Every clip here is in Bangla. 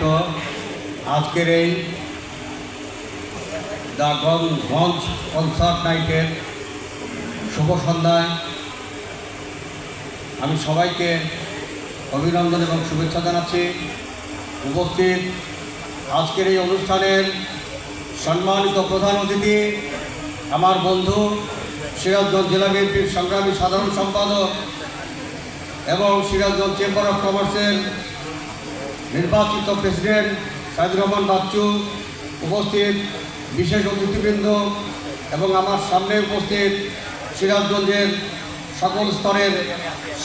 আয়োজিত আজকের এই দ্য গঞ্জ কনসার্ট নাইটের শুভ সন্ধ্যায় আমি সবাইকে অভিনন্দন এবং শুভেচ্ছা জানাচ্ছি। উপস্থিত আজকের এই অনুষ্ঠানের সম্মানিত প্রধান অতিথি আমার বন্ধু সিরাজগঞ্জ জেলা বিএনপির সংগ্রামী সাধারণ সম্পাদক এবং সিরাজগঞ্জ চেম্বার অফ কমার্সের নির্বাচিত প্রেসিডেন্ট সাইদুর রহমান বাচ্চু, উপস্থিত বিশেষ অতিথিবৃন্দ এবং আমার সামনে উপস্থিত সিরাজগঞ্জের সকল স্তরের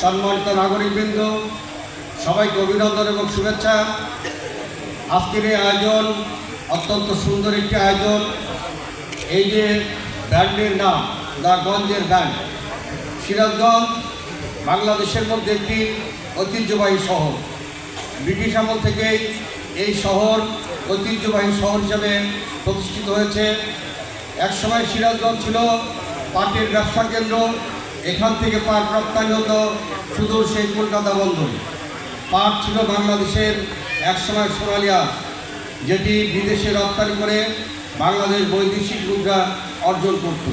সম্মানিত নাগরিকবৃন্দ, সবাইকে অভিনন্দন এবং শুভেচ্ছা। আজকের এই আয়োজন অত্যন্ত সুন্দর একটি আয়োজন। এই যে ব্যান্ডের নাম দ্য গঞ্জের ব্যান্ড, সিরাজগঞ্জ বাংলাদেশের মধ্যে একটি ঐতিহ্যবাহী শহর। ব্রিটিশ আমল থেকেই এই শহর ঐতিহ্যবাহী শহর হিসাবে প্রতিষ্ঠিত হয়েছে। একসময় সিরাজগঞ্জ ছিল পাটের ব্যবসা কেন্দ্র। এখান থেকে পাট রপ্তানি হতো সুদূর সেই কলকাতা বন্দরে। পাট ছিল বাংলাদেশের একসময় সোনালী আঁশ, যেটি বিদেশে রপ্তানি করে বাংলাদেশ বৈদেশিক মুদ্রা অর্জন করত।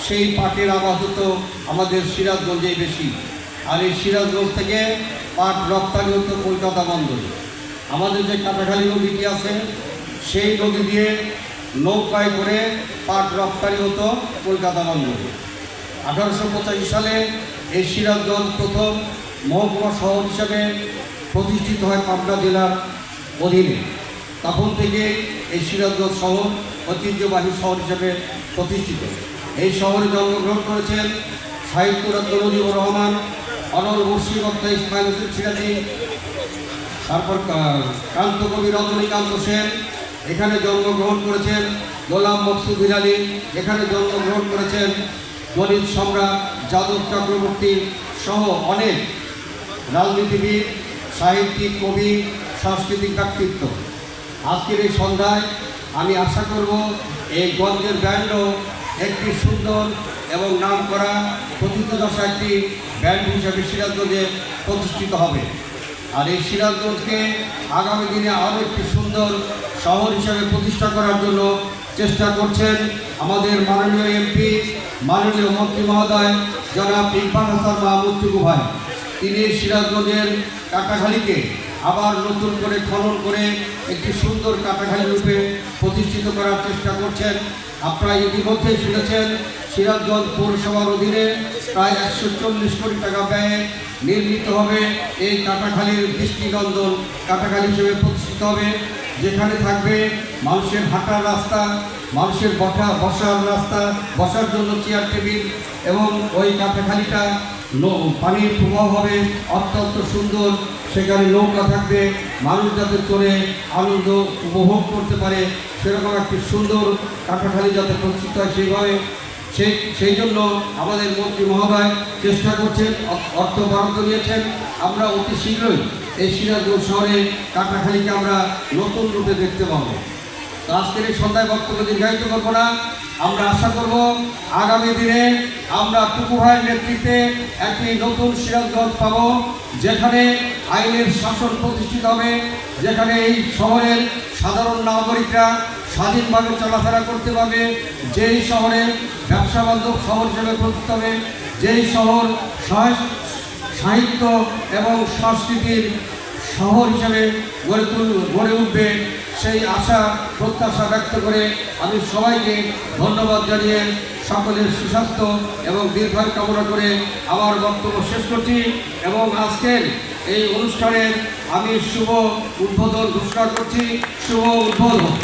সেই পাটের আবাদ হতো আমাদের সিরাজগঞ্জেই বেশি। আর এই সিরাজগঞ্জ থেকে পাট রপ্তানি হতো কলকাতা বন্দরে। আমাদের যে কাটাখালী নদীটি আছে, সেই নদী দিয়ে নৌকায় করে পাট রপ্তানি হতো কলকাতা বন্দরে। 1885 সালে এই সিরাজগঞ্জ প্রথম মহকুমা শহর হিসাবে প্রতিষ্ঠিত হয় পাবনা জেলার অধীনে। তখন থেকে এই সিরাজগঞ্জ শহর ঐতিহ্যবাহী শহর হিসাবে প্রতিষ্ঠিত। এই শহরে জন্মগ্রহণ করেছেন সাহিত্যরত্ন মুজিবুর রহমান, অনল মুর্শিদত্তা ইসমাইল হোসেন সিরাজি, তারপর কান্তকবি রজনীকান্ত সেন এখানে জন্মগ্রহণ করেছেন, গোলাম মকসুদ হিলালি এখানে জন্মগ্রহণ করেছেন, দলিত সম্রাট যাদব চক্রবর্তী সহ অনেক রাজনীতিবিদ, সাহিত্যিক, কবি, সাংস্কৃতিক ব্যক্তিত্ব। আজকের এই সন্ধ্যায় আমি আশা করব এই গঞ্জের ব্যান্ডও একটি সুন্দর এবং নাম করা প্রথিতযশা একটি ব্যান্ড হিসাবে সিরাজগঞ্জে প্রতিষ্ঠিত হবে। আর এই সিরাজগঞ্জকে আগামী দিনে আরও একটি সুন্দর শহর হিসাবে প্রতিষ্ঠা করার জন্য চেষ্টা করছেন আমাদের মাননীয় এমপি, মাননীয় মন্ত্রী মহোদয় জনাব ইরফান হাসান মাহমুদ টুকু ভাই। তিনি সিরাজগঞ্জের কাটাখালীকে আবার নতুন করে খনন করে একটি সুন্দর কাটাখালী রূপে প্রতিষ্ঠিত করার চেষ্টা করছেন। আপনারা ইতিমধ্যে শুনেছেন সিরাজগঞ্জ পৌরসভার অধীনে প্রায় 140 কোটি টাকা ব্যয়ে নির্মিত হবে এই কাটাখালীর দৃষ্টিনন্দন কাটাখালী হিসেবে প্রতিষ্ঠিত হবে, যেখানে থাকবে মানুষের হাঁটার রাস্তা, মানুষের বসার রাস্তা, বসার জন্য চেয়ার টেবিল, এবং ওই কাটাখালীটা পানির প্রবাহ হবে অত্যন্ত সুন্দর। সেখানে নৌকা থাকবে, মানুষ যাতে চলে আনন্দ উপভোগ করতে পারে সেরকম একটি সুন্দর কাটাখালী যাতে প্রতিষ্ঠিত হয় সেইভাবে সেই জন্য আমাদের মন্ত্রী মহোদয় চেষ্টা করছেন, অর্থ বরাদ্দ নিয়েছেন। আমরা অতি শীঘ্রই এই সিরাজগঞ্জ শহরে কাটাখালীকে আমরা নতুন রূপে দেখতে পাবো। তো আজকের এই সন্ধ্যায় বক্তব্য দীর্ঘায়িত করবো না। আমরা আশা করব আগামী দিনে আমরা টুকু ভাইয়ের নেতৃত্বে একটি নতুন সিরাজগঞ্জ পাবো, যেখানে আইনের শাসন প্রতিষ্ঠিত হবে, যেখানে এই শহরের সাধারণ নাগরিকরা স্বাধীনভাবে চলাফেরা করতে পারবে, যেই শহরে ব্যবসা বান্ধব শহর হিসেবে প্রতিষ্ঠিত হবে, যেই শহর সাহিত্য এবং সংস্কৃতির শহর হিসেবে গড়ে উঠবে, সেই আশা প্রত্যাশা ব্যক্ত করে আমি সবাইকে ধন্যবাদ জানিয়ে সকলের সুস্বাস্থ্য এবং দীর্ঘায়ু কামনা করে আমার বক্তব্য শেষ করছি। এবং আজকের এই অনুষ্ঠানের আমি শুভ উদ্বোধন ঘোষণা করছি। শুভ উদ্বোধন।